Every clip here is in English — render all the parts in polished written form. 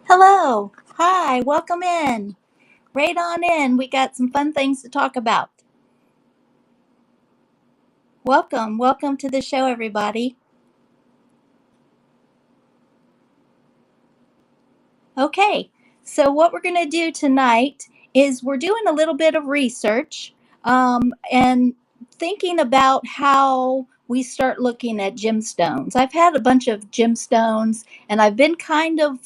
Hello. Hi. Welcome in. Right on in. We got some fun things to talk about. Welcome. Welcome to the show, everybody. Okay. So, what we're going to do tonight is we're doing a little bit of research and thinking about how we start looking at gemstones. I've had a bunch of gemstones and I've been kind of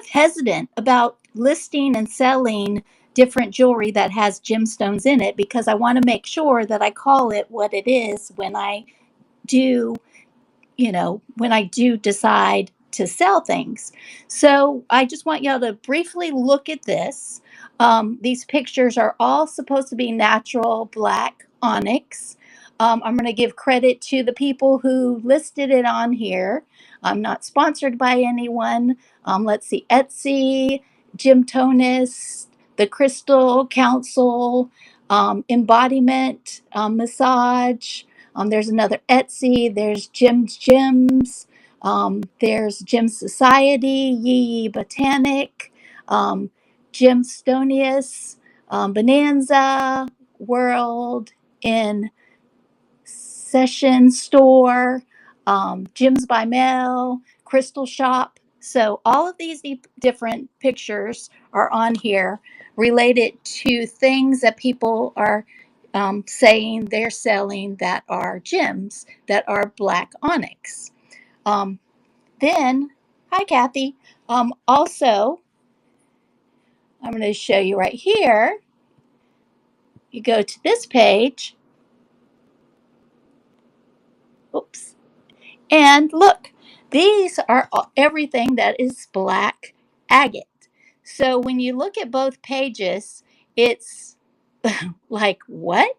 hesitant about listing and selling different jewelry that has gemstones in it because I want to make sure that I call it what it is when I do, when I do decide to sell things. So I just want y'all to briefly look at this. These pictures are all supposed to be natural black onyx. I'm going to give credit to the people who listed it on here. I'm not sponsored by anyone. Let's see, Etsy, Gemtonist, the Crystal Council, Embodiment, Massage. There's another Etsy. There's Jim's Gems. There's Gem Society, Yee Botanic, Gemstonius, Bonanza, World in Session Store, Gems by Mail, Crystal Shop. So all of these different pictures are on here related to things that people are saying they're selling that are gems that are black onyx. Um, then, hi Kathy. Also, I'm going to show you right here. You go to this page. Oops. And look, these are everything that is black agate. So when you look at both pages, it's like, what?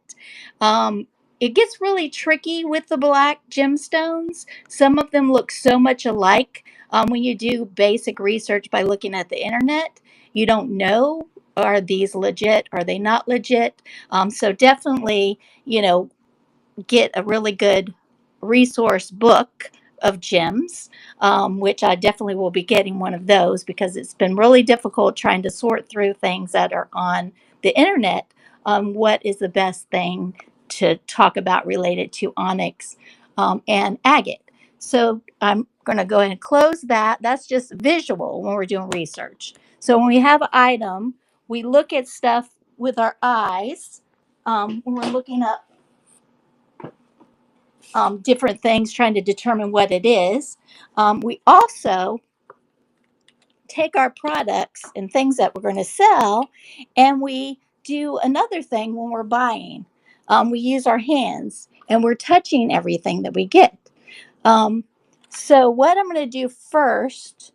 Um, it gets really tricky with the black gemstones. Some of them look so much alike. When you do basic research by looking at the internet, you don't know, are these legit? Are they not legit? So definitely, get a really good resource book of gems, which I definitely will be getting one of those because it's been really difficult trying to sort through things that are on the internet. What is the best thing to talk about related to onyx and agate? So I'm going to go ahead and close that. That's just visual when we're doing research. So when we have an item, we look at stuff with our eyes when we're looking up different things, trying to determine what it is. We also take our products and things that we're going to sell, and we do another thing when we're buying. We use our hands and we're touching everything that we get. Um, so, what I'm going to do first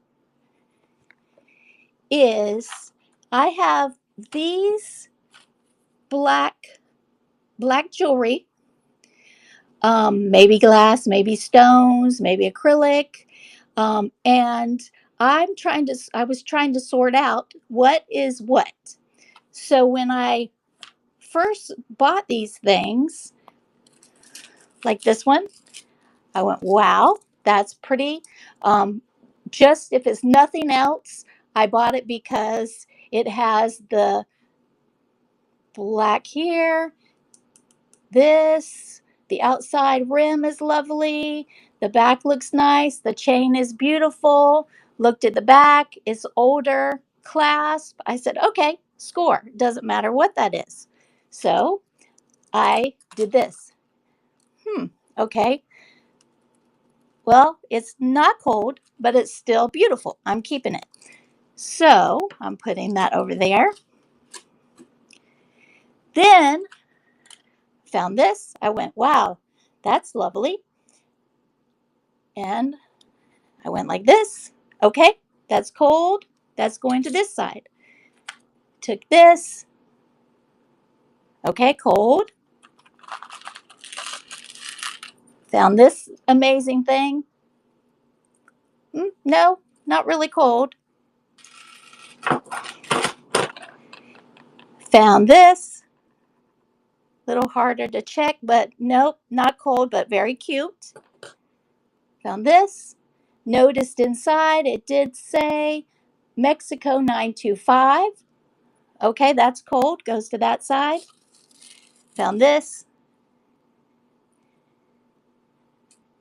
is I have these black jewelry, maybe glass, maybe stones, maybe acrylic. And I was trying to sort out what is what. So when I first bought these things, like this one, I went, wow, that's pretty. Um, just if it's nothing else, I bought it because it has the black here. The outside rim is lovely. The back looks nice. The chain is beautiful. Looked at the back, it's older clasp. I said, okay, score. Doesn't matter what that is. So I did this. Okay. Well, it's not cold, but it's still beautiful. I'm keeping it. So I'm putting that over there. Then found this. I went, wow, that's lovely. And I went like this. Okay, that's cold. That's going to this side. Took this. Okay, cold. Found this amazing thing. No, not really cold. Found this. Little harder to check, but nope, not cold, but very cute. Found this. Noticed inside it did say Mexico 925. Okay, that's cold. Goes to that side. Found this.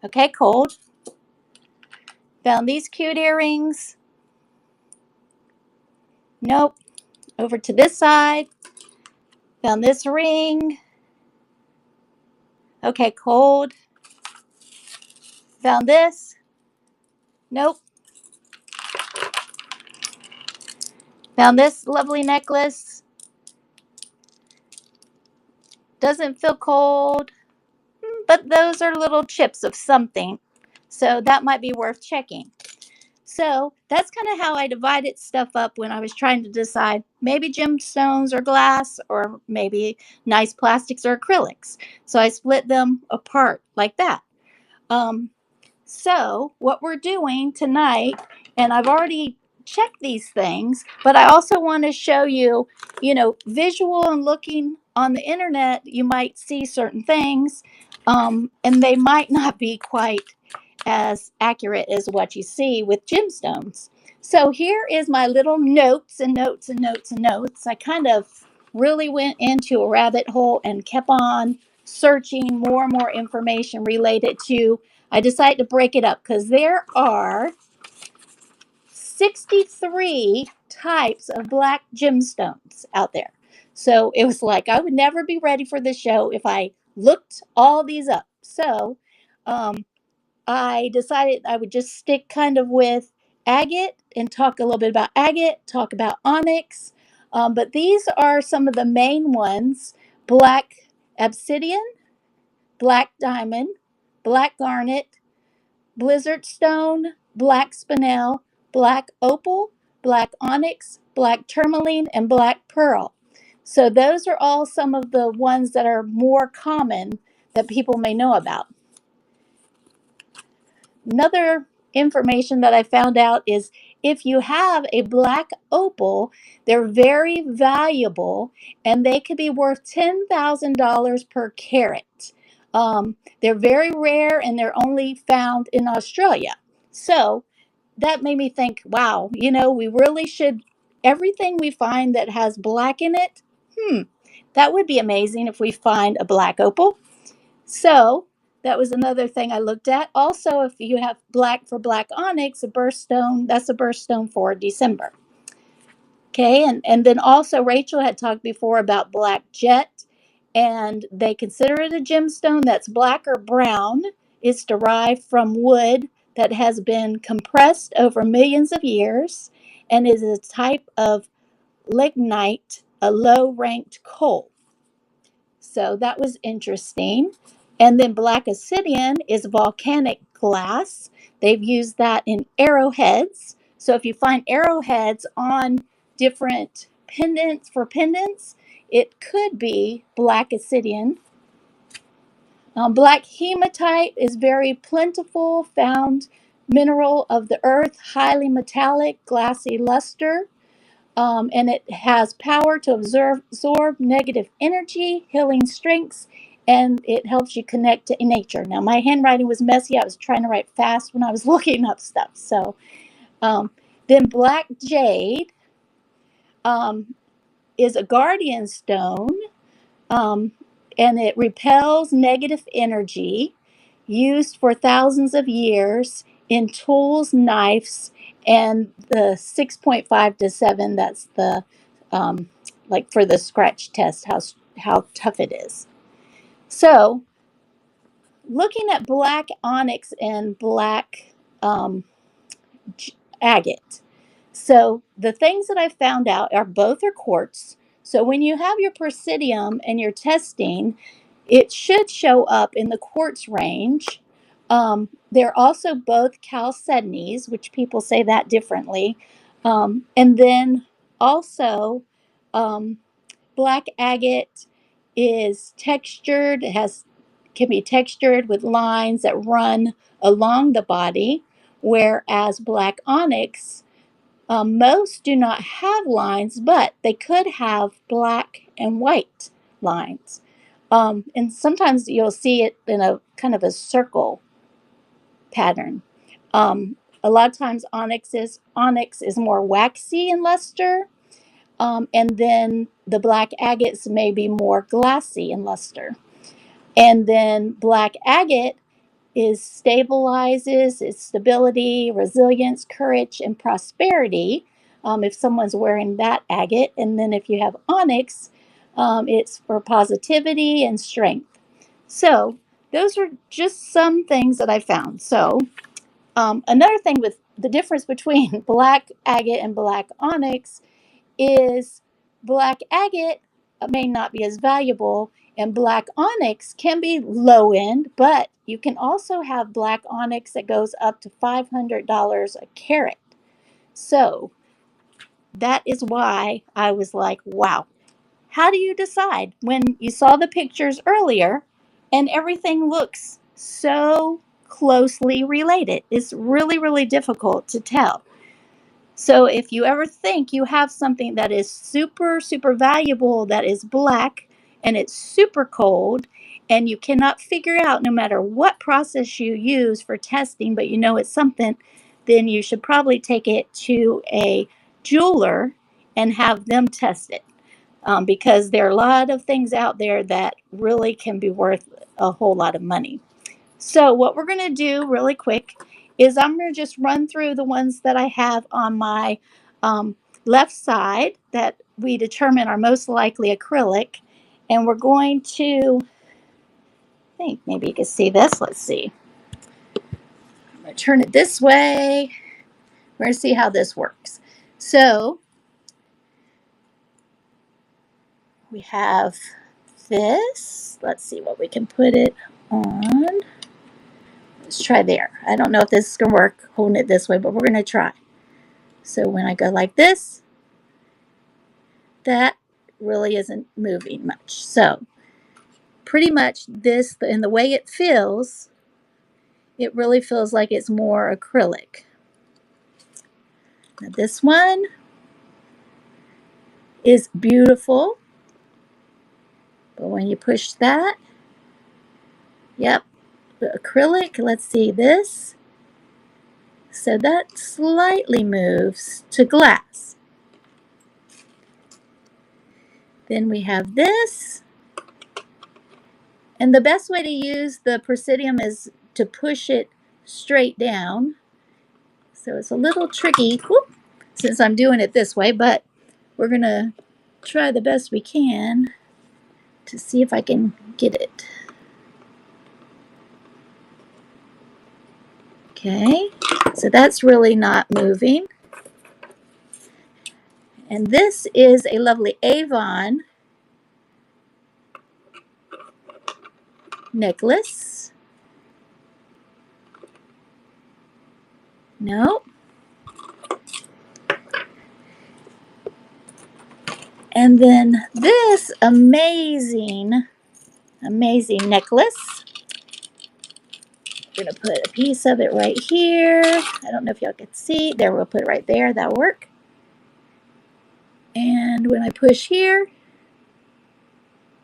Okay, cold. Found these cute earrings. Nope. Over to this side. Found this ring. Okay, cold. Found this. Nope. Found this lovely necklace. Doesn't feel cold, but those are little chips of something. So that might be worth checking. So that's kind of how I divided stuff up when I was trying to decide maybe gemstones or glass or maybe nice plastics or acrylics. So I split them apart like that. Um, So, what we're doing tonight, and I've already checked these things, but I also want to show you, visual and looking on the internet, you might see certain things, and they might not be quite as accurate as what you see with gemstones. So, here is my little notes and notes and notes and notes. I kind of really went into a rabbit hole and kept on searching more and more information related to. I decided to break it up because there are 63 types of black gemstones out there. So it was like I would never be ready for this show if I looked all these up. So um, I decided I would just stick kind of with agate and talk a little bit about agate, talk about onyx. But these are some of the main ones: black obsidian, black diamond, black garnet, blizzard stone, black spinel, black opal, black onyx, black tourmaline, and black pearl. So those are all some of the ones that are more common that people may know about. Another information that I found out is if you have a black opal, they're very valuable and they could be worth $10,000 per carat. They're very rare and they're only found in Australia. So that made me think, wow, we really should, everything we find that has black in it, that would be amazing if we find a black opal. So that was another thing I looked at. Also, if you have black for black onyx, a birthstone, that's a birthstone for December. Okay, and then also Rachel had talked before about black jet, and they consider it a gemstone that's black or brown. It's derived from wood that has been compressed over millions of years and is a type of lignite, a low ranked coal. So that was interesting. And then black obsidian is volcanic glass. They've used that in arrowheads. So if you find arrowheads on different pendants, it could be black obsidian. Black hematite is very plentiful, found mineral of the earth, highly metallic, glassy luster. And it has power to absorb negative energy, healing strengths, and it helps you connect to nature. Now, my handwriting was messy. I was trying to write fast when I was looking up stuff. So, then black jade is a guardian stone, um, and it repels negative energy, used for thousands of years in tools, knives, and the 6.5 to 7, that's the like for the scratch test, how tough it is. So looking at black onyx and black agate. So the things that I found out are both are quartz. So when you have your presidium and you're testing, it should show up in the quartz range. They're also both chalcedonies, which people say that differently. And then also, um, black agate is textured. It can be textured with lines that run along the body, whereas black onyx, most do not have lines, but they could have black and white lines. And sometimes you'll see it in a kind of a circle pattern. Um, a lot of times onyx is more waxy in luster, and then the black agates may be more glassy in luster. And then black agate is stabilizes its stability, resilience, courage, and prosperity. If someone's wearing that agate, and then if you have onyx, it's for positivity and strength. So those are just some things that I found. So another thing with the difference between black agate and black onyx is black agate may not be as valuable, and black onyx can be low end, but you can also have black onyx that goes up to $500 a carat. So that is why I was like, wow, how do you decide when you saw the pictures earlier and everything looks so closely related? It's really, really difficult to tell. So if you ever think you have something that is super, super valuable, that is black and it's super cold, and you cannot figure out no matter what process you use for testing, but you know it's something, then you should probably take it to a jeweler and have them test it. Because there are a lot of things out there that really can be worth a whole lot of money. So what we're going to do really quick is I'm going to just run through the ones that I have on my left side that we determine are most likely acrylic. And we're going to, I think maybe you can see this. Let's see. I'm going to turn it this way. We're going to see how this works. So we have this. Let's see what we can put it on. Let's try there. I don't know if this is going to work holding it this way, but we're going to try. So when I go like this, that really isn't moving much. So pretty much this, and the way it feels, it really feels like it's more acrylic. Now this one is beautiful, but when you push that, yep, the acrylic, let's see this. So that slightly moves to glass. Then we have this. And the best way to use the Presidium is to push it straight down. So it's a little tricky, whoop, since I'm doing it this way, but we're going to try the best we can to see if I can get it. Okay, so that's really not moving. And this is a lovely Avon necklace. No. And then this amazing necklace. I'm going to put a piece of it right here. I don't know if y'all can see. There, we'll put it right there. That'll work. And when I push here,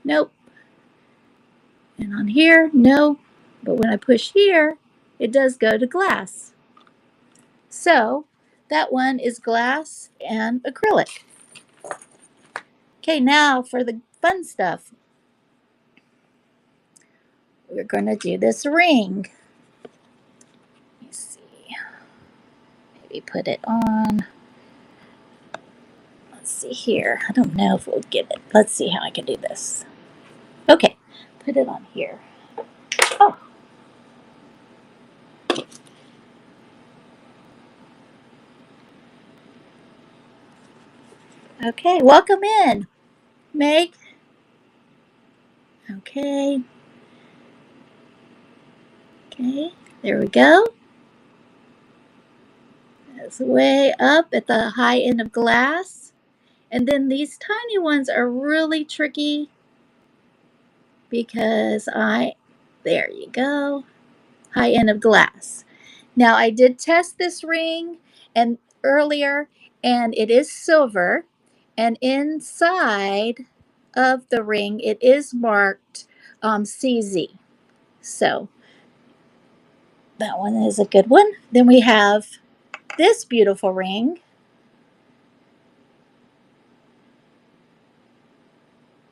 nope. And on here, no. But when I push here, it does go to glass. So that one is glass and acrylic. Okay, now for the fun stuff. We're going to do this ring. Let me see. Maybe put it on. Let's see here. I don't know if we'll get it. Let's see how I can do this. Okay, put it on here. Oh. Okay, welcome in, Meg. Okay. Okay, there we go. That's way up at the high end of glass. And then these tiny ones are really tricky because there you go, high end of glass. Now I did test this ring and earlier, and it is silver, and inside of the ring it is marked CZ. So that one is a good one. Then we have this beautiful ring.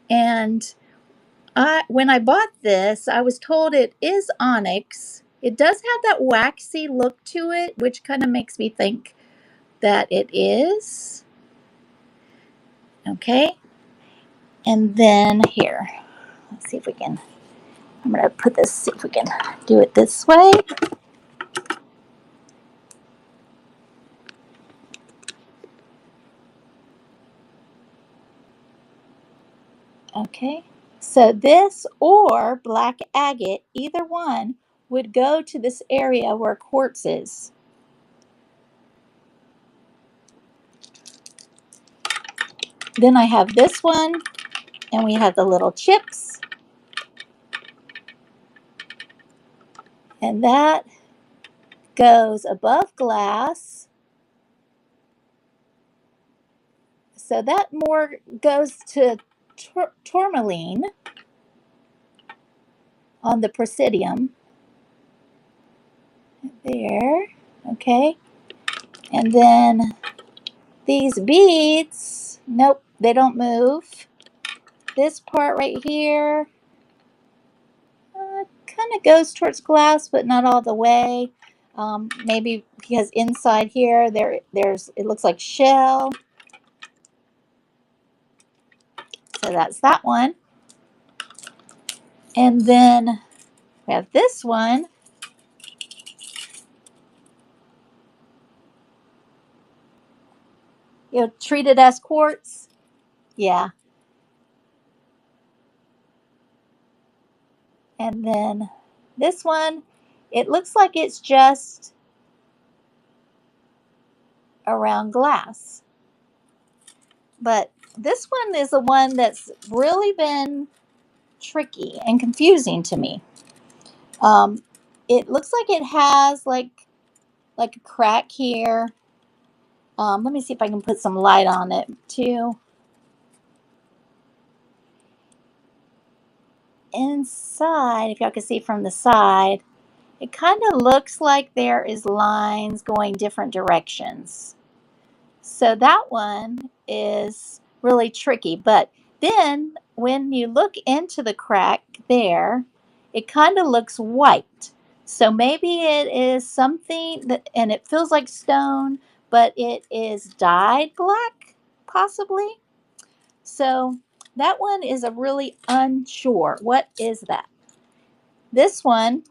And when I bought this, I was told it is onyx. It does have that waxy look to it, which kind of makes me think that it is. Okay. And then here, let's see if we can, I'm going to put this, see if we can do it this way. Okay. So this or black agate, either one, would go to this area where quartz is. Then I have this one, and we have the little chips. And that goes above glass. So that more goes to tourmaline on the presidium. There. Okay. And then these beads, nope, they don't move. This part right here kind of goes towards glass, but not all the way. Maybe because inside here, there's it looks like shell. So that's that one. And then we have this one. You'll treat it as quartz. Yeah. And then this one, it looks like it's just around glass. But this one is the one that's really been tricky and confusing to me. It looks like it has like a crack here. Let me see if I can put some light on it too. Inside, if y'all can see from the side, it kind of looks like there is lines going different directions. So that one is really tricky. But then when you look into the crack there, it kind of looks white. So maybe it is something that, and it feels like stone, but it is dyed black, possibly. So that one is a really unsure. What is that? This one,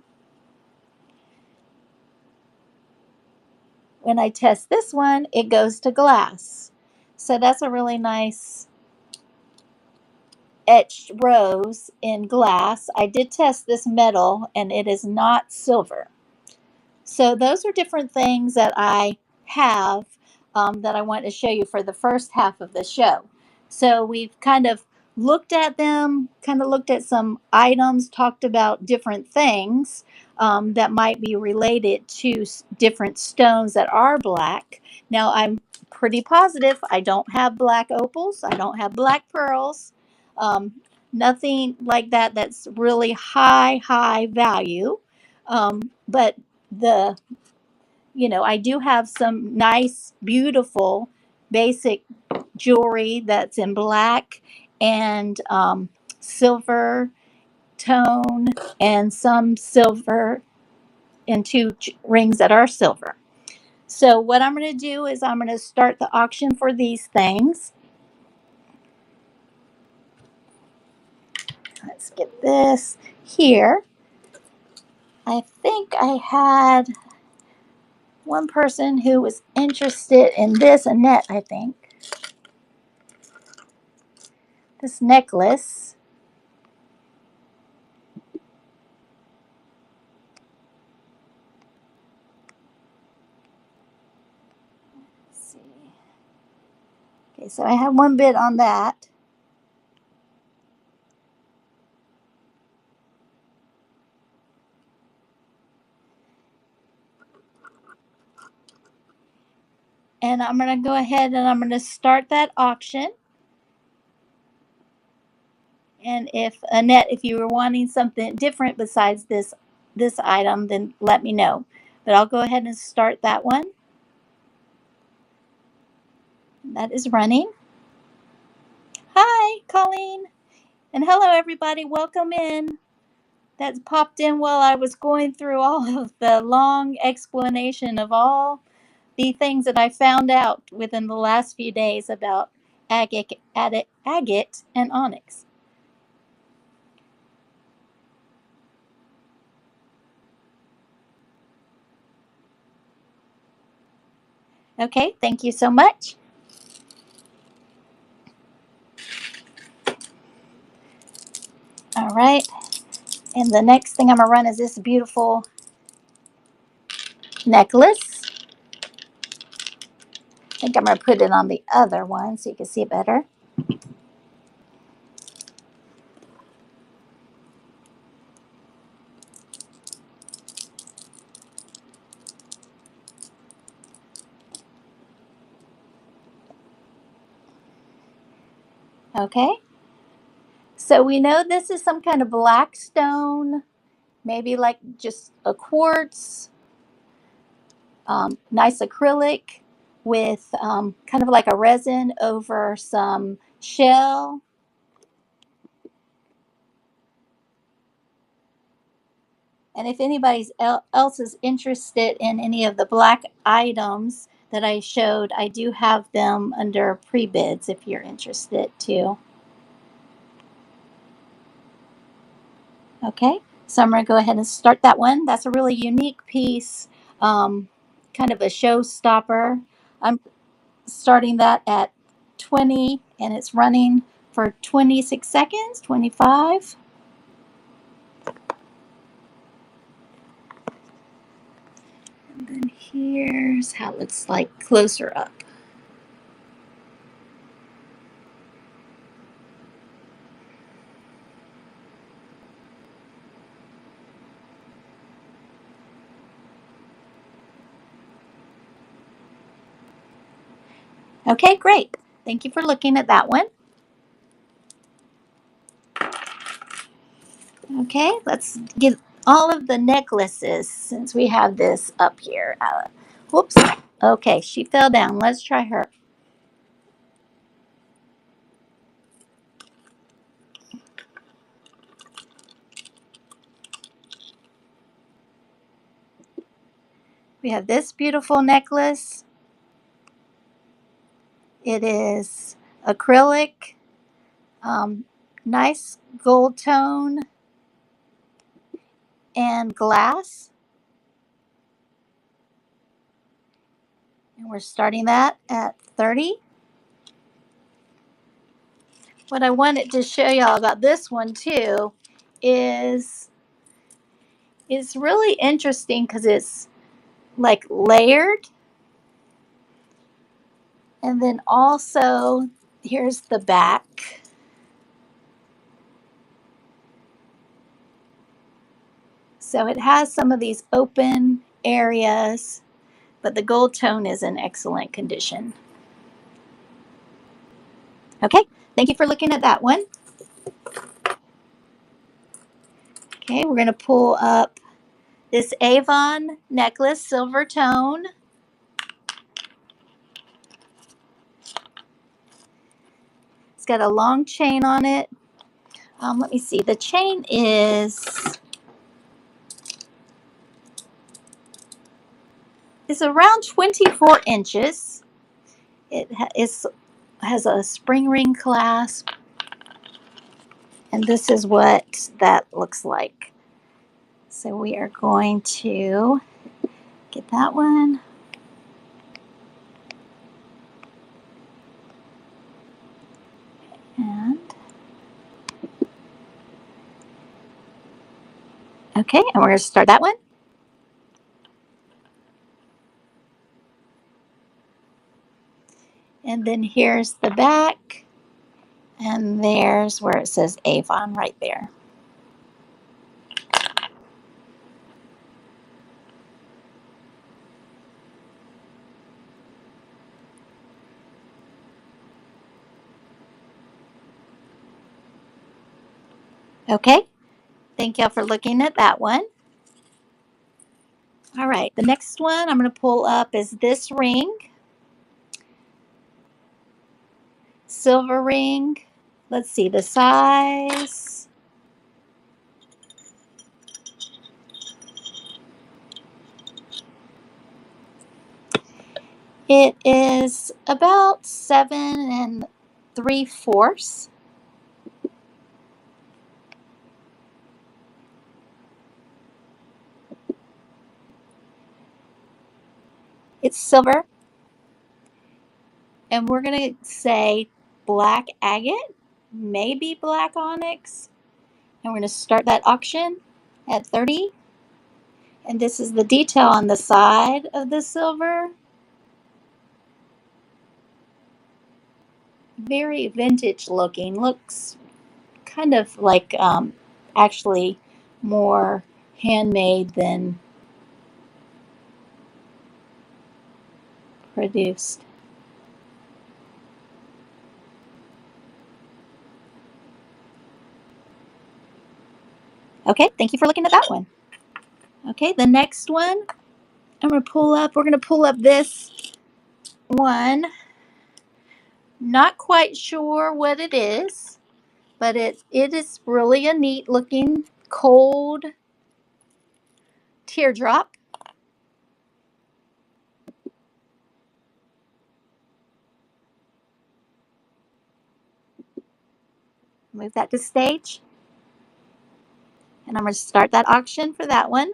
when I test this one, it goes to glass. So that's a really nice etched rose in glass. I did test this metal and it is not silver. So those are different things that I have that I want to show you for the first half of the show. So we've kind of looked at them, kind of looked at some items, talked about different things that might be related to different stones that are black. Now I'm pretty positive I don't have black opals. I don't have black pearls. Um, Nothing like that that's really high value. But the I do have some nice beautiful basic jewelry that's in black and silver tone and some silver and two rings that are silver. So what I'm going to do is I'm going to start the auction for these things. Let's get this here. I think I had one person who was interested in this, Annette, I think. This necklace. Let's see. Okay, so I have one bid on that. And I'm going to go ahead and I'm going to start that auction. And if Annette, if you were wanting something different besides this item, then let me know. But I'll go ahead and start that one. That is running. Hi, Colleen. And hello, everybody. Welcome in. That's popped in while I was going through all of the long explanation of all the things that I found out within the last few days about agate and onyx. Okay, thank you so much. All right. And the next thing I'm going to run is this beautiful necklace. I think I'm going to put it on the other one so you can see it better. Okay. So we know this is some kind of black stone, maybe like just a quartz, nice acrylic with kind of like a resin over some shell. And if anybody else is interested in any of the black items that I showed, I do have them under pre-bids if you're interested too. Okay, so I'm going to go ahead and start that one. That's a really unique piece, kind of a showstopper. I'm starting that at 20 and it's running for 26 seconds, 25. And then here's how it looks like closer up. Okay, great. Thank you for looking at that one. Okay, let's get all of the necklaces since we have this up here. Whoops. Okay, she fell down. Let's try her. We have this beautiful necklace. It is acrylic, um, nice gold tone, and glass. And we're starting that at 30. What I wanted to show y'all about this one too is it's really interesting because it's like layered. And then also, here's the back. So it has some of these open areas, but the gold tone is in excellent condition. Okay, thank you for looking at that one. Okay, we're going to pull up this Avon necklace, silver tone. It's got a long chain on it. Let me see. The chain is around 24 inches. It has a spring ring clasp, and this is what that looks like. So we are going to get that one. And okay, and we're going to start that one. And then here's the back. And there's where it says Avon right there. Okay, thank y'all for looking at that one. All right, the next one I'm going to pull up is this ring. silver ring. Let's see the size. It is about 7 3/4. It's silver, and we're going to say black agate, maybe black onyx. And we're going to start that auction at 30. And this is the detail on the side of the silver. Very vintage looking. Looks kind of like actually more handmade than produced. Okay, thank you for looking at that one. Okay, the next one we're going to pull up this one. Not quite sure what it is, but it is really a neat looking cold teardrop. Move that to stage. And I'm going to start that auction for that one.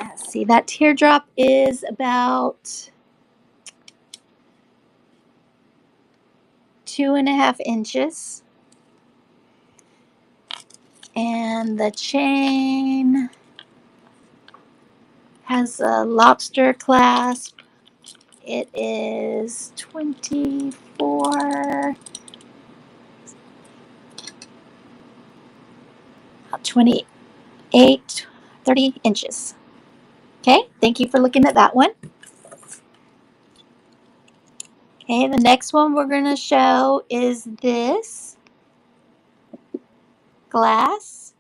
Let's see, that teardrop is about 2.5 inches. And the chain has a lobster clasp. It is 24, 28, 30 inches. Okay, thank you for looking at that one. Okay, the next one we're going to show is this glass.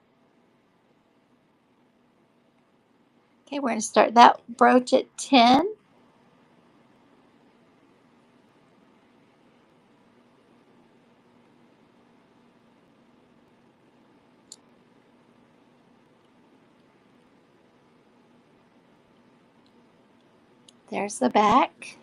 Okay, we're going to start that brooch at 10. There's the back.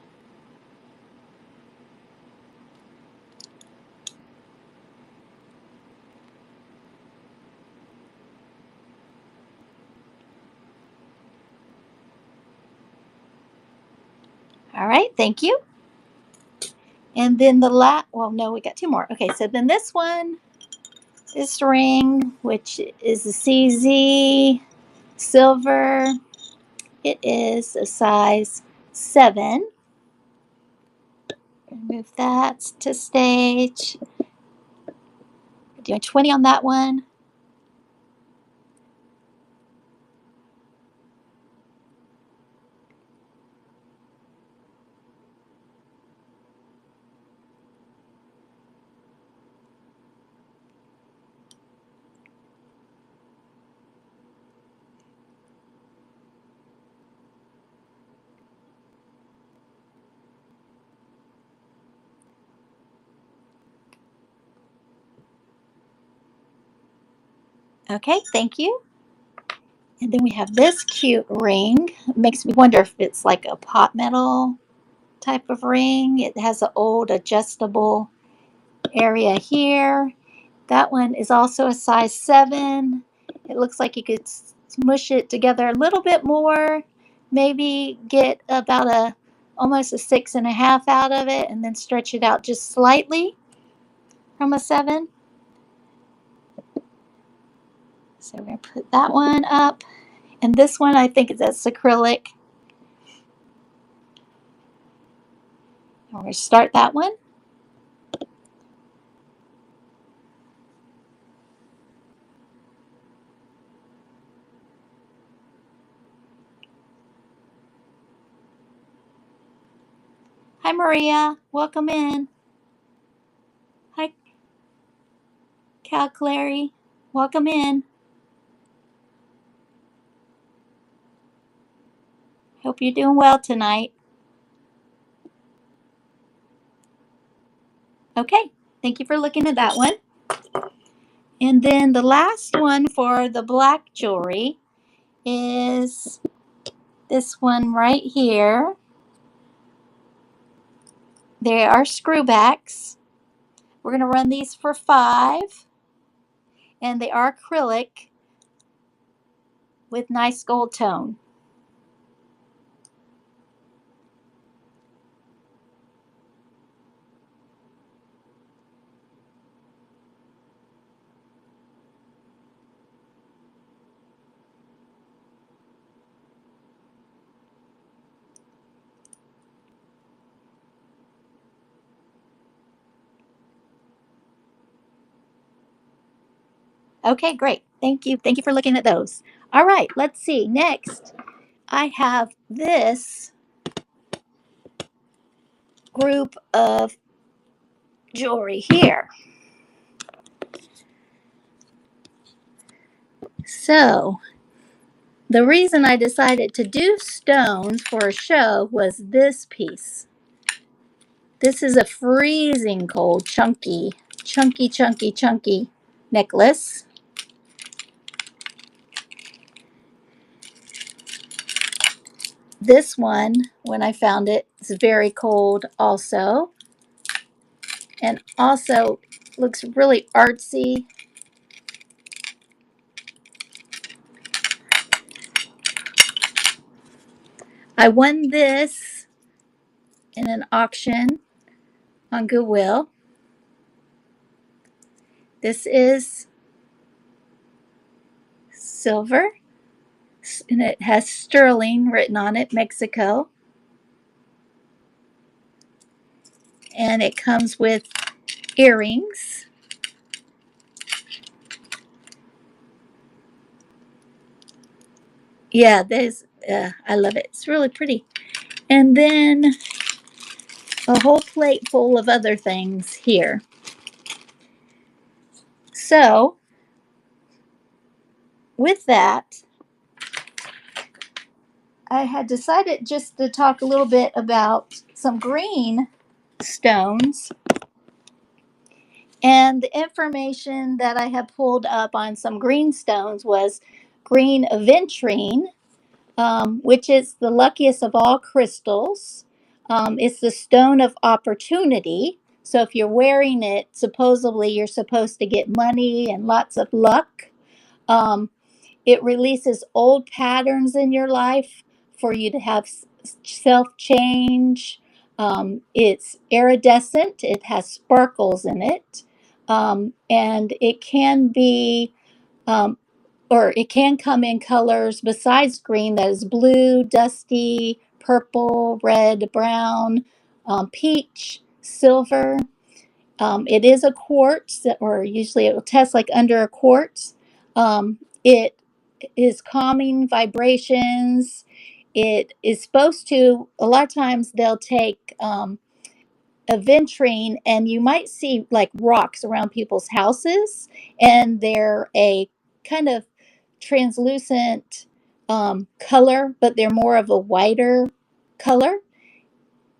All right, thank you. And then well, no, we got two more. Okay, so then this ring, which is a CZ silver, it is a size 7. Move that to stage. We're doing 20 on that one. Okay, thank you. And then we have this cute ring. It makes me wonder if it's like a pot metal type of ring. It has an old adjustable area here. That one is also a size 7. It looks like you could smush it together a little bit more, maybe get about almost a 6.5 out of it, and then stretch it out just slightly from a 7. So we're going to put that one up. And this one, I think that's acrylic. And we're going to start that one. Hi, Maria. Welcome in. Hi, Cal Clary. Welcome in. Hope you're doing well tonight. Okay, thank you for looking at that one. And then the last one for the black jewelry is this one right here. They are screwbacks. We're going to run these for 5, and they are acrylic with nice gold tone. Okay, great. Thank you. Thank you for looking at those. All right, let's see. Next, I have this group of jewelry here. So, the reason I decided to do stones for a show was this piece. This is a freezing cold, chunky necklace. This one, when I found it, is very cold also. And also looks really artsy. I won this in an auction on Goodwill. This is silver, and it has sterling written on it, Mexico. And it comes with earrings. Yeah, I love it. It's really pretty. And then a whole plate full of other things here. So, with that, I had decided just to talk a little bit about some green stones. And the information that I had pulled up on some green stones was green aventurine, which is the luckiest of all crystals. It's the stone of opportunity. So if you're wearing it, supposedly you're supposed to get money and lots of luck. Um, it releases old patterns in your life for you to have self change. It's iridescent, it has sparkles in it. And it can be, um, or it can come in colors besides green, that is blue, dusty, purple, red, brown, peach, silver. It is a quartz, or usually it will test like under a quartz. It is calming vibrations. It is supposed to, a lot of times they'll take aventurine, and you might see like rocks around people's houses, and they're a kind of translucent color, but they're more of a whiter color,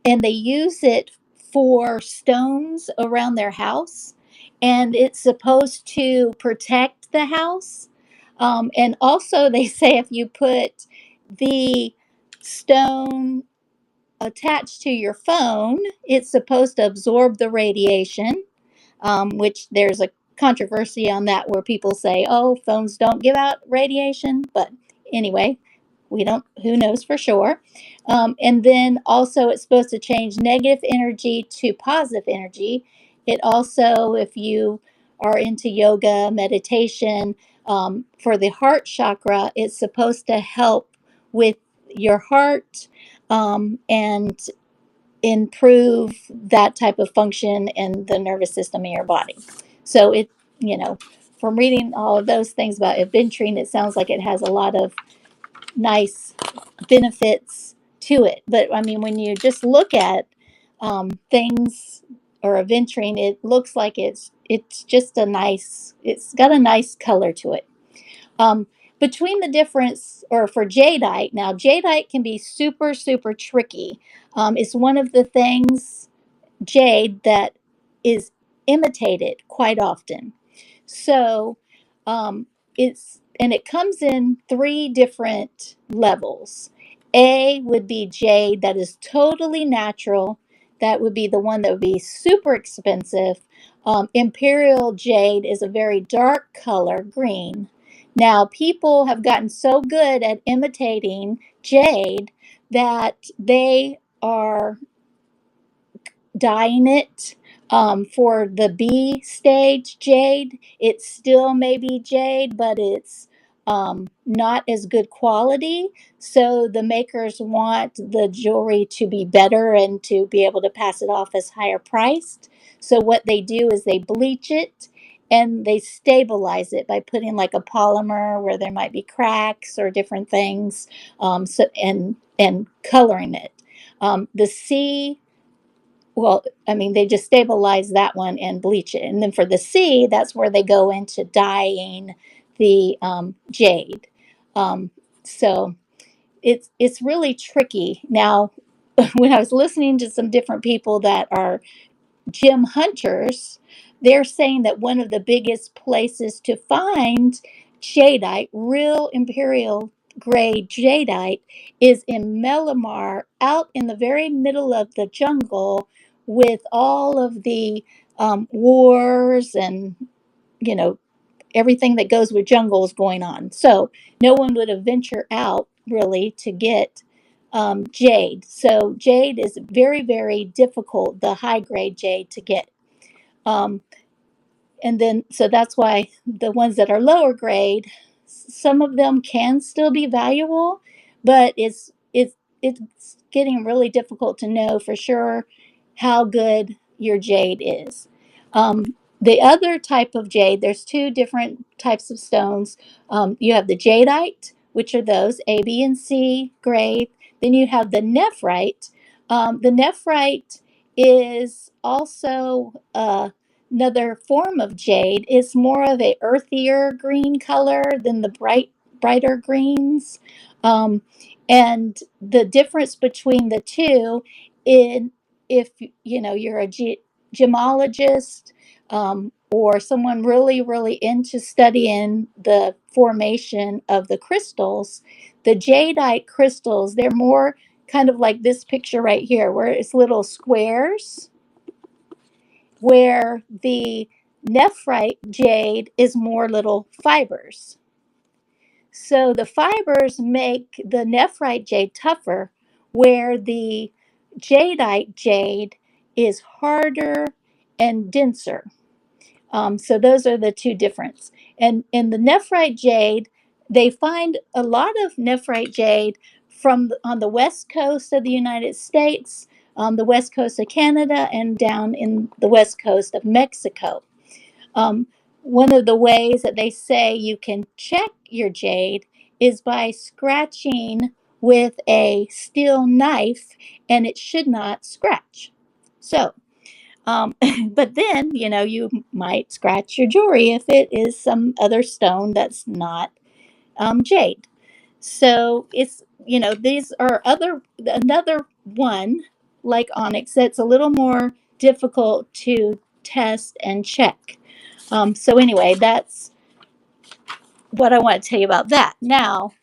and they use it for stones around their house, and it's supposed to protect the house. And also they say if you put the stone attached to your phone, it's supposed to absorb the radiation, which there's a controversy on that where people say, oh, phones don't give out radiation. But anyway, we don't, who knows for sure. And then also, it's supposed to change negative energy to positive energy. It also, if you are into yoga, meditation, for the heart chakra, it's supposed to help with your heart, and improve that type of function in the nervous system in your body. So it, you know, from reading all of those things about aventurine, it sounds like it has a lot of nice benefits to it. But I mean, when you just look at things or aventurine, it looks like it's just a nice. It's got a nice color to it. Um, Between the difference, or for jadeite, now jadeite can be super, super tricky. It's one of the things, jade, that is imitated quite often. So it comes in three different levels. A would be jade that is totally natural. That would be the one that would be super expensive. Imperial jade is a very dark color, green. Now, people have gotten so good at imitating jade that they are dyeing it. For the B stage jade, it's still maybe jade, but it's not as good quality. So the makers want the jewelry to be better and to be able to pass it off as higher priced. So what they do is they bleach it and they stabilize it by putting like a polymer where there might be cracks or different things, and coloring it. The C, well, I mean, they just stabilize that one and bleach it. And then for the C, that's where they go into dyeing the jade. Um, so it's really tricky. Now, when I was listening to some different people that are gem hunters, they're saying that one of the biggest places to find jadeite, real imperial grade jadeite, is in Melamar, out in the very middle of the jungle with all of the wars and, you know, everything that goes with jungles going on. So no one would have ventured out really to get jade. So jade is very, very difficult, the high grade jade, to get. Um, and then, so that's why the ones that are lower grade, some of them can still be valuable, but it's getting really difficult to know for sure how good your jade is. The other type of jade, there's two different types of stones. You have the jadeite, which are those A, B, and C grade. Then you have the nephrite. The nephrite is also another form of jade. Is more of a earthier green color than the brighter greens. And the difference between the two, in if you know you're a gemologist, or someone really, really into studying the formation of the crystals, the jadeite crystals, they're more kind of like this picture right here, where it's little squares, where the nephrite jade is more little fibers. So the fibers make the nephrite jade tougher, where the jadeite jade is harder and denser. So those are the two differences. And in the nephrite jade, they find a lot of nephrite jade on the west coast of the United States, the west coast of Canada, and down in the west coast of Mexico. Um, One of the ways that they say you can check your jade is by scratching with a steel knife, and it should not scratch. So, but then, you know, you might scratch your jewelry if it is some other stone that's not jade. So it's, you know, these are another one like onyx that's a little more difficult to test and check. So anyway, that's what I want to tell you about that. Now,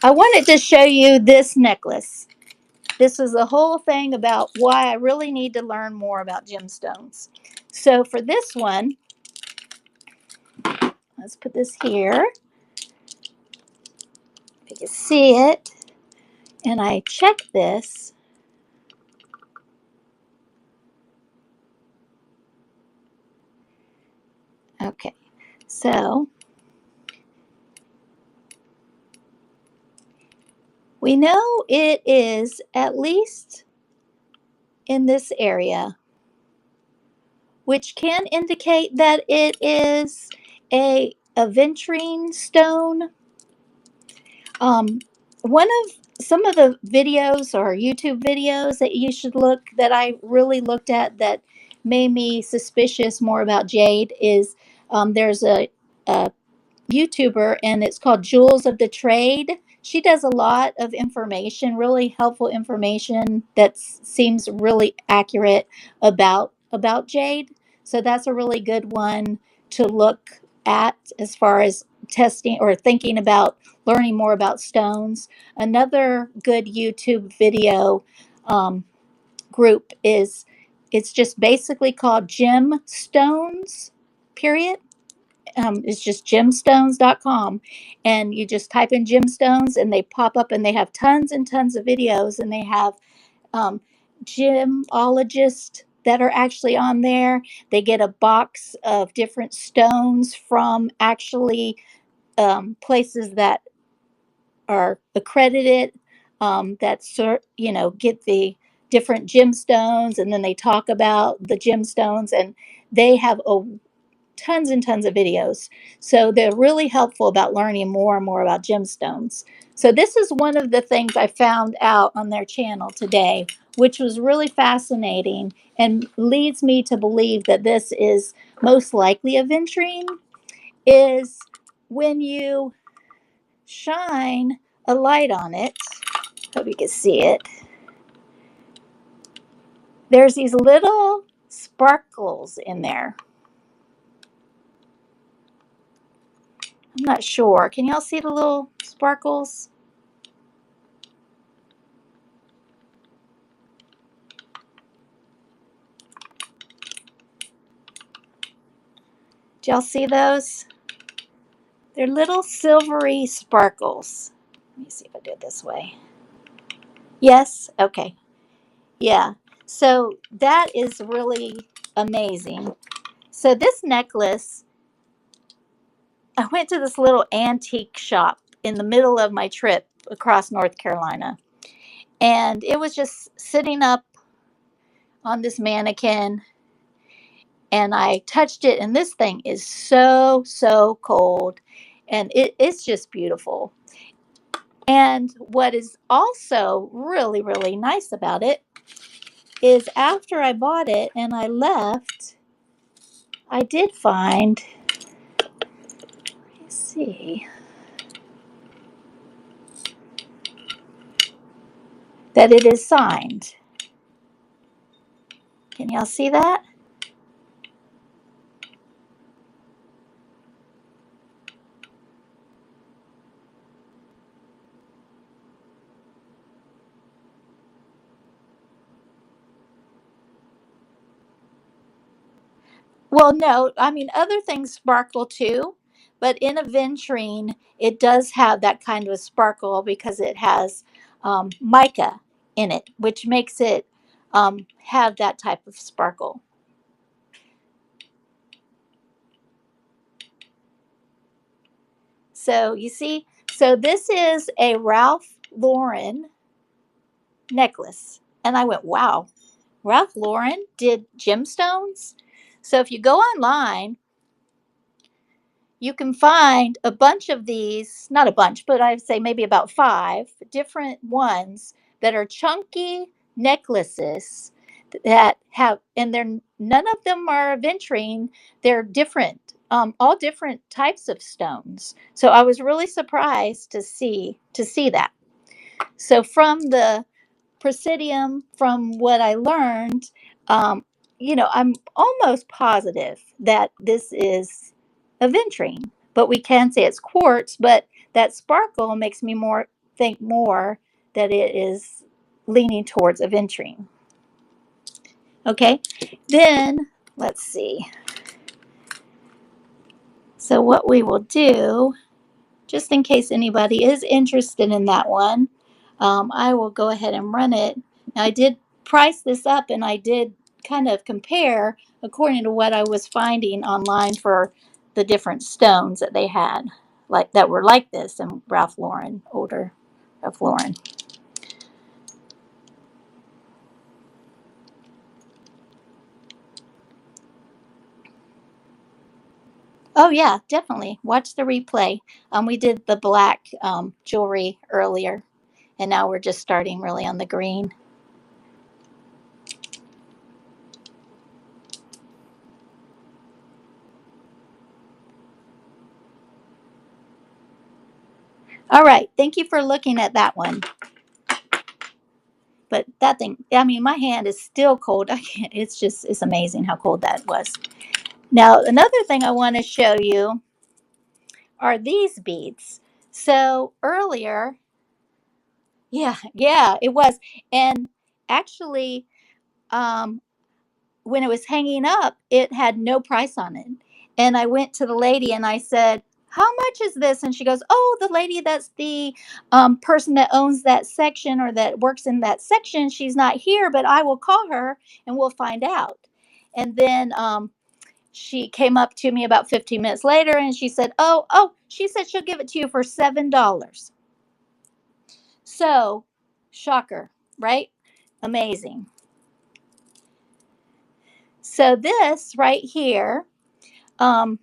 I wanted to show you this necklace. This is the whole thing about why I really need to learn more about gemstones. So for this one, let's put this here. If you can see it, and I check this. Okay, so we know it is at least in this area, which can indicate that it is a aventurine stone. One of some of the videos or YouTube videos that you should look, that I really looked at, that made me suspicious more about jade is, there's a YouTuber, and it's called Jewels of the Trade. She does a lot of information, really helpful information that seems really accurate about about jade. So that's a really good one to look at as far as testing or thinking about learning more about stones. Another good YouTube video um, group is, it's just basically called Gemstones, period. It's just gemstones.com, and you just type in gemstones and they pop up, and they have tons and tons of videos, and they have um, gemologists that are actually on there. They get a box of different stones from actually places that are accredited, that get the different gemstones, and then they talk about the gemstones, and they have tons and tons of videos. So they're really helpful about learning more and more about gemstones. So this is one of the things I found out on their channel today, which was really fascinating and leads me to believe that this is most likely aventurine, is when you shine a light on it. Hope you can see it. There's these little sparkles in there. I'm not sure. Can y'all see the little sparkles? Do y'all see those? They're little silvery sparkles. Let me see if I do it this way. Yes? Okay. Yeah. So that is really amazing. So this necklace, I went to this little antique shop in the middle of my trip across North Carolina. And it was just sitting up on this mannequin, and I touched it, and this thing is so, so cold. And it's just beautiful. And what is also really, really nice about it is after I bought it and I left, I did find, let's see, that it is signed. Can y'all see that? Well, no, I mean, other things sparkle too, but in aventurine, it does have that kind of sparkle because it has mica in it, which makes it have that type of sparkle. So you see, so this is a Ralph Lauren necklace. And I went, wow, Ralph Lauren did gemstones? So if you go online, you can find a bunch of these, not a bunch, but I'd say maybe about 5 different ones that are chunky necklaces that have, and they're, none of them are aventurine. They're different, all different types of stones. So I was really surprised to see that. So from the Presidium, from what I learned, um, I'm almost positive that this is aventurine, but we can say it's quartz. But that sparkle makes me more think more that it is leaning towards aventurine. Okay, then let's see. So what we will do, just in case anybody is interested in that one, I will go ahead and run it. Now, I did price this up, and I did kind of compare according to what I was finding online for the different stones that they had, like that were like this, and Ralph Lauren, older Ralph Lauren. Oh yeah, definitely. Watch the replay. We did the black jewelry earlier, and now we're just starting really on the green. All right. Thank you for looking at that one. But that thing, I mean, my hand is still cold. I can't, it's amazing how cold that was. Now, another thing I want to show you are these beads. So earlier, yeah, it was. And actually, um, when it was hanging up, it had no price on it. And I went to the lady and I said, "How much is this?" And she goes, "Oh, the lady that's the person that owns that section or that works in that section, she's not here, but I will call her and we'll find out." And then she came up to me about 15 minutes later and she said, "Oh, she said she'll give it to you for $7." So, shocker, right? Amazing. So, this right here, um,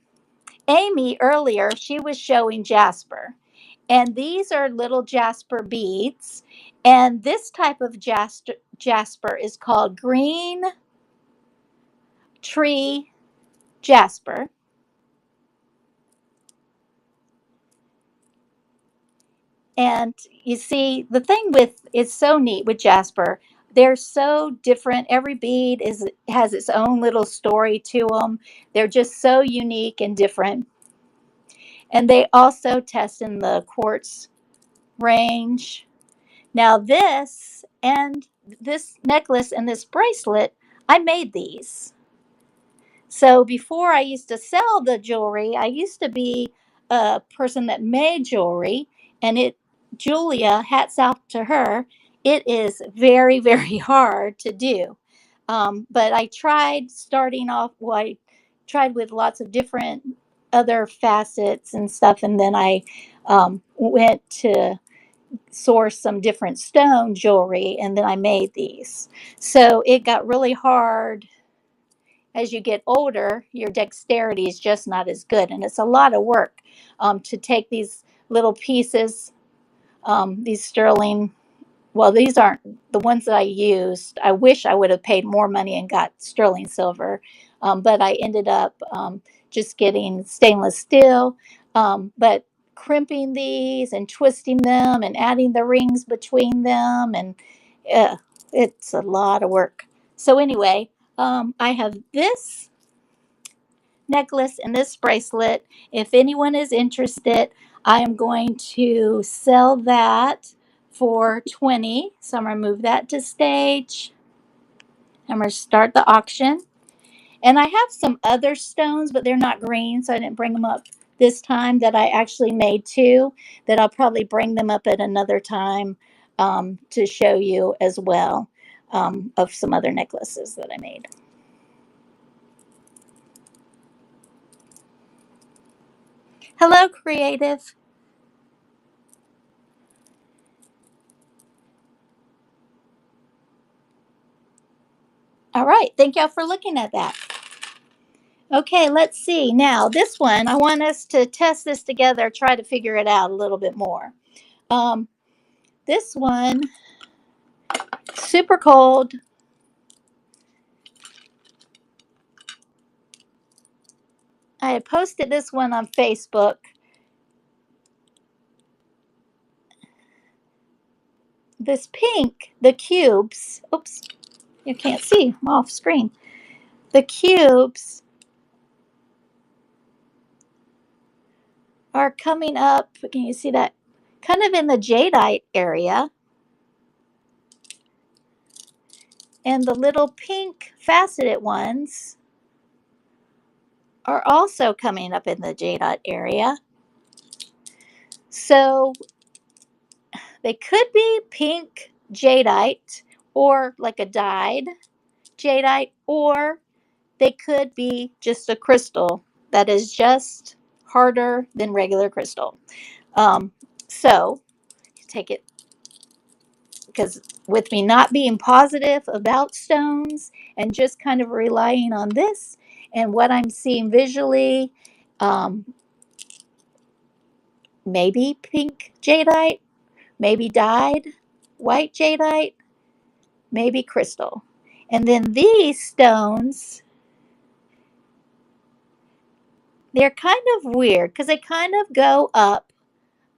Amy earlier, she was showing jasper. And these are little jasper beads. And this type of jasper is called green tree jasper. And you see, the thing with it's so neat with jasper. They're so different. Every bead has its own little story to them. They're just so unique and different. And they also test in the quartz range. Now this necklace and this bracelet, I made these. So before I used to sell the jewelry, I used to be a person that made jewelry, and Julia, hats off to her. It is very, very hard to do. But I tried starting off, well, I tried with lots of different other facets and stuff, and then I went to source some different stone jewelry, and then I made these. So it got really hard. As you get older, your dexterity is just not as good, and it's a lot of work to take these little pieces, these sterling. Well, these aren't the ones that I used. I wish I would have paid more money and got sterling silver, but I ended up just getting stainless steel. But crimping these and twisting them and adding the rings between them, and it's a lot of work. So anyway, I have this necklace and this bracelet. If anyone is interested, I am going to sell that for 20. So I'm going to move that to stage. I'm going to start the auction. And I have some other stones, but they're not green, so I didn't bring them up this time, that I actually made too, that I'll probably bring them up at another time to show you as well, of some other necklaces that I made. Hello, creative. All right, thank y'all for looking at that. Okay, let's see. Now, this one, I want us to test this together, try to figure it out a little bit more. Um, this one, super cold. I had posted this one on Facebook. This pink, the cubes, oops, you can't see, I'm off screen. The cubes are coming up, can you see that? Kind of in the jadeite area. And the little pink faceted ones are also coming up in the jadeite area. So they could be pink jadeite, or like a dyed jadeite, or they could be just a crystal that is just harder than regular crystal. Um, so take it, because with me not being positive about stones and just kind of relying on this and what I'm seeing visually, um, maybe pink jadeite, maybe dyed white jadeite, maybe crystal. And then these stones, they're kind of weird because they kind of go up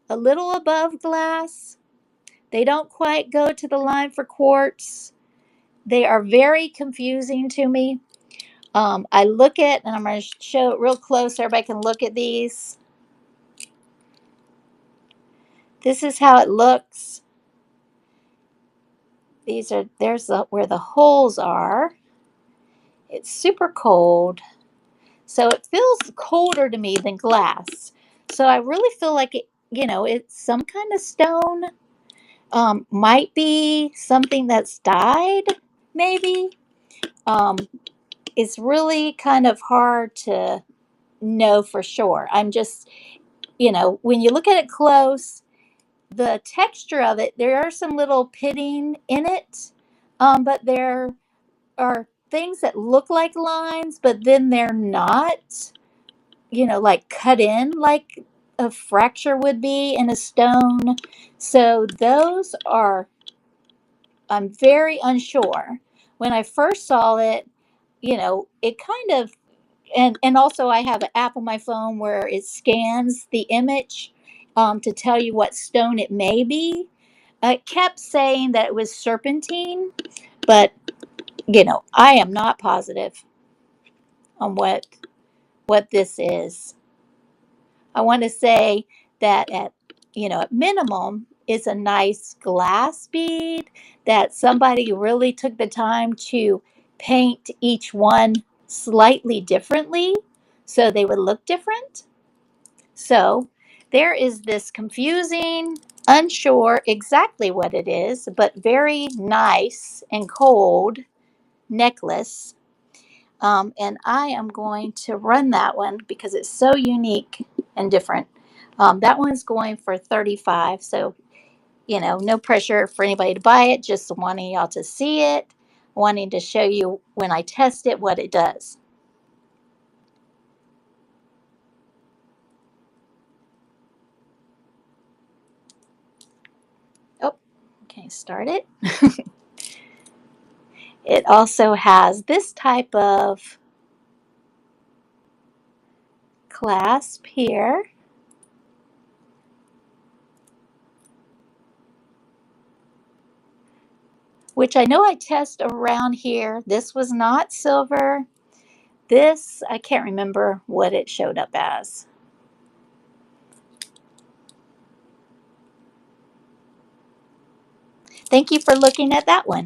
a little above glass, They don't quite go to the line for quartz. They are very confusing to me. I look at, and I'm going to show it real close so everybody can look at these. This is how it looks. Where the holes are. It's super cold. So it feels colder to me than glass. So I really feel like it's some kind of stone. Might be something that's dyed, maybe. Um, it's really kind of hard to know for sure. I'm just, when you look at it close, the texture of it, there are some little pitting in it, but there are things that look like lines, but then they're not, like cut in like a fracture would be in a stone. So those are, I'm very unsure. When I first saw it, it kind of, and also I have an app on my phone where it scans the image to tell you what stone it may be. It kept saying that it was serpentine, but I am not positive on what this is. I want to say that at minimum it's a nice glass bead that somebody really took the time to paint each one slightly differently so they would look different. So there is this confusing, unsure exactly what it is, but very nice and cold necklace. And I am going to run that one because it's so unique and different. That one's going for 35. So, no pressure for anybody to buy it, just wanting y'all to see it, wanting to show you when I test it what it does. Oh, okay, start it. It also has this type of clasp here, which I know I test around here. This was not silver. This, I can't remember what it showed up as. Thank you for looking at that one.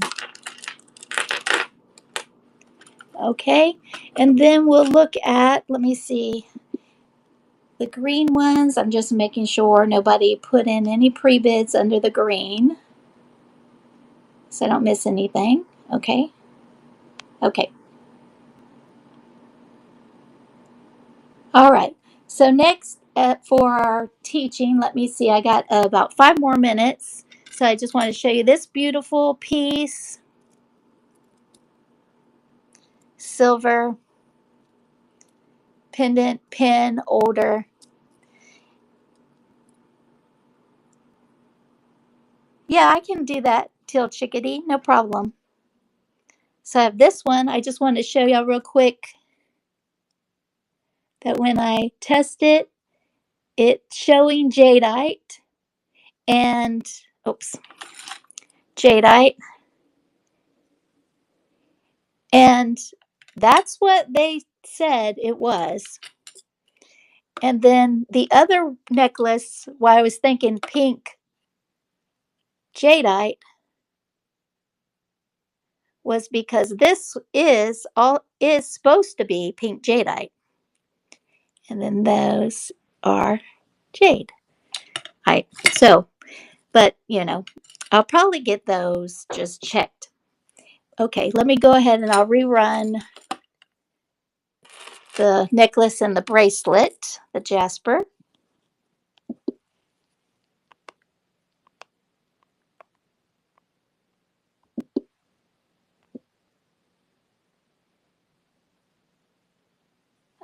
Okay, and then we'll look at, let me see, the green ones. I'm just making sure nobody put in any pre-bids under the green so I don't miss anything. Okay, okay. All right, so next for our teaching, let me see, I got about 5 more minutes. So I just want to show you this beautiful piece, silver pendant pin holder. Yeah, I can do that, Teal Chickadee, no problem. So I have this one. I just wanted to show y'all real quick that when I test it, it's showing jadeite and, oops, jadeite. And that's what they said it was. And then the other necklace, why I was thinking pink jadeite, was because this is supposed to be pink jadeite. And then those are jade. Right. So, but I'll probably get those just checked. Okay, let me go ahead and I'll rerun the necklace and the bracelet, the jasper.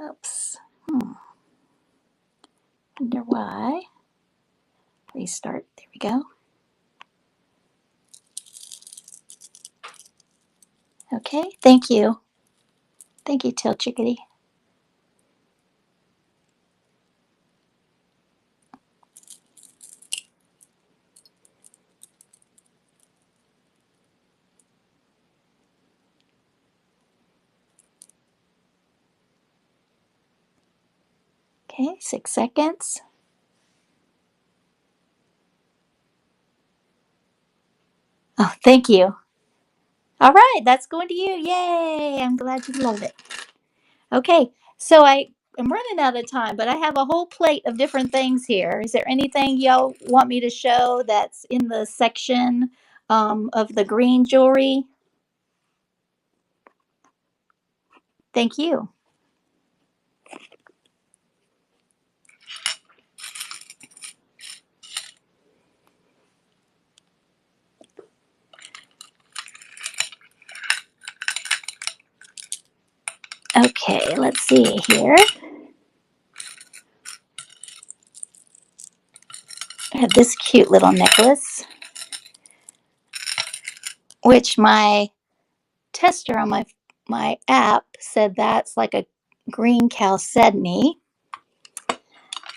Oops. Wonder why. Restart. There we go. Okay, thank you. Thank you, Teal Chickadee. Okay, 6 seconds. Oh, thank you. All right, that's going to you. Yay! I'm glad you love it. Okay, so I'm running out of time, but I have a whole plate of different things here. Is there anything y'all want me to show that's in the section of the green jewelry? Thank you. Okay, let's see here. I have this cute little necklace, which my tester on my app said that's like a green chalcedony.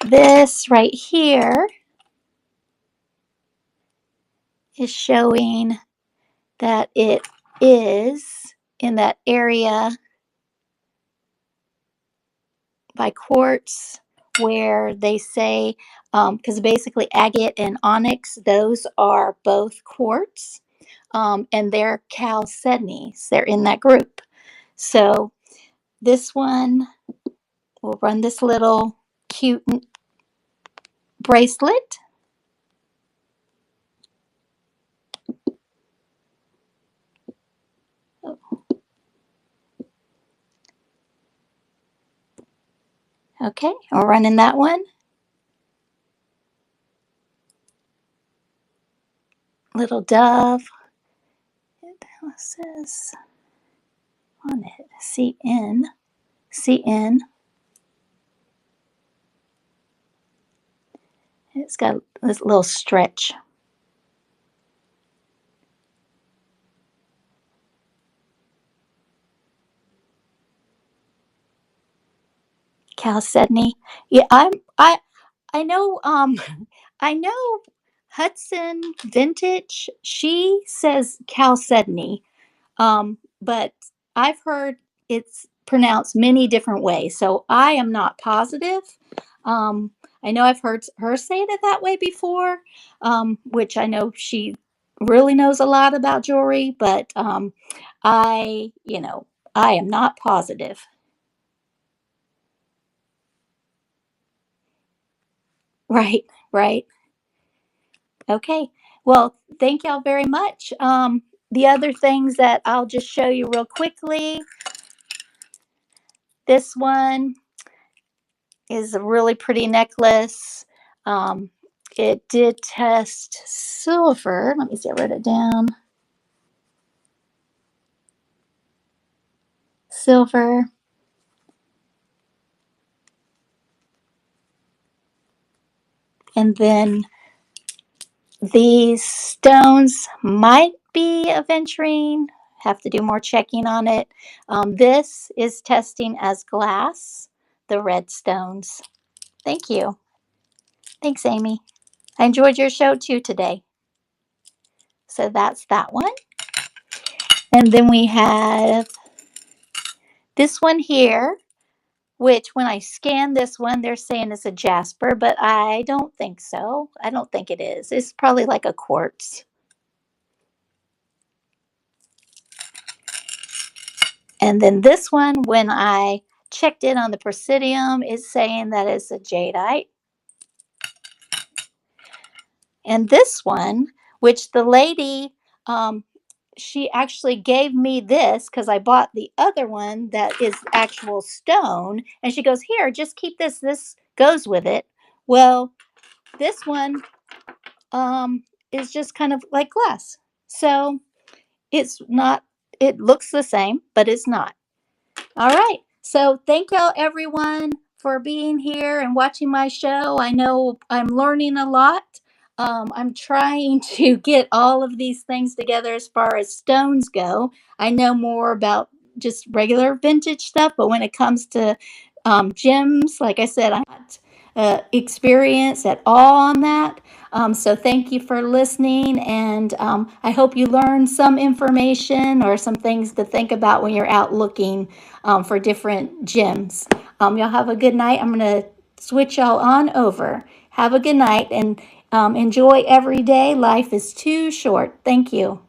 This right here is showing that it is in that area by quartz where they say, because basically agate and onyx, those are both quartz, and they're chalcedonies. They're in that group. So this one will run this little cute bracelet. Okay, we're running that one. Little dove. It says on it CN. CN. It's got this little stretch. Chalcedony. Yeah, I know I know Hudson Vintage, she says chalcedony. But I've heard it's pronounced many different ways, so I am not positive. Um, I know I've heard her say it that way before, which I know she really knows a lot about jewelry, but I am not positive. Right, right. Okay. Well, thank y'all very much. The other things that I'll just show you real quickly. This one is a really pretty necklace. Um, it did test silver. Let me see, I wrote it down. Silver. And then these stones might be Aventurine. Have to do more checking on it. This is testing as glass, the red stones. Thank you. Thanks, Amy. I enjoyed your show too today. So that's that one. And then we have this one here, which when I scan this one, they're saying it's a jasper, but I don't think so. I don't think it is. It's probably like a quartz. And then this one, when I checked it on the Presidium, it's saying that it's a jadeite. And this one, which the lady, she actually gave me this because I bought the other one that is actual stone. And she goes, here, just keep this. This goes with it. Well, this one is just kind of like glass. So it's not, it looks the same, but it's not. All right. So thank y'all, everyone, for being here and watching my show. I know I'm learning a lot. I'm trying to get all of these things together as far as stones go. I know more about just regular vintage stuff, but when it comes to gems, like I said, I'm not experienced at all on that. So thank you for listening, and I hope you learned some information or some things to think about when you're out looking for different gems. Y'all have a good night. I'm going to switch y'all on over. Have a good night and enjoy every day. Life is too short. Thank you.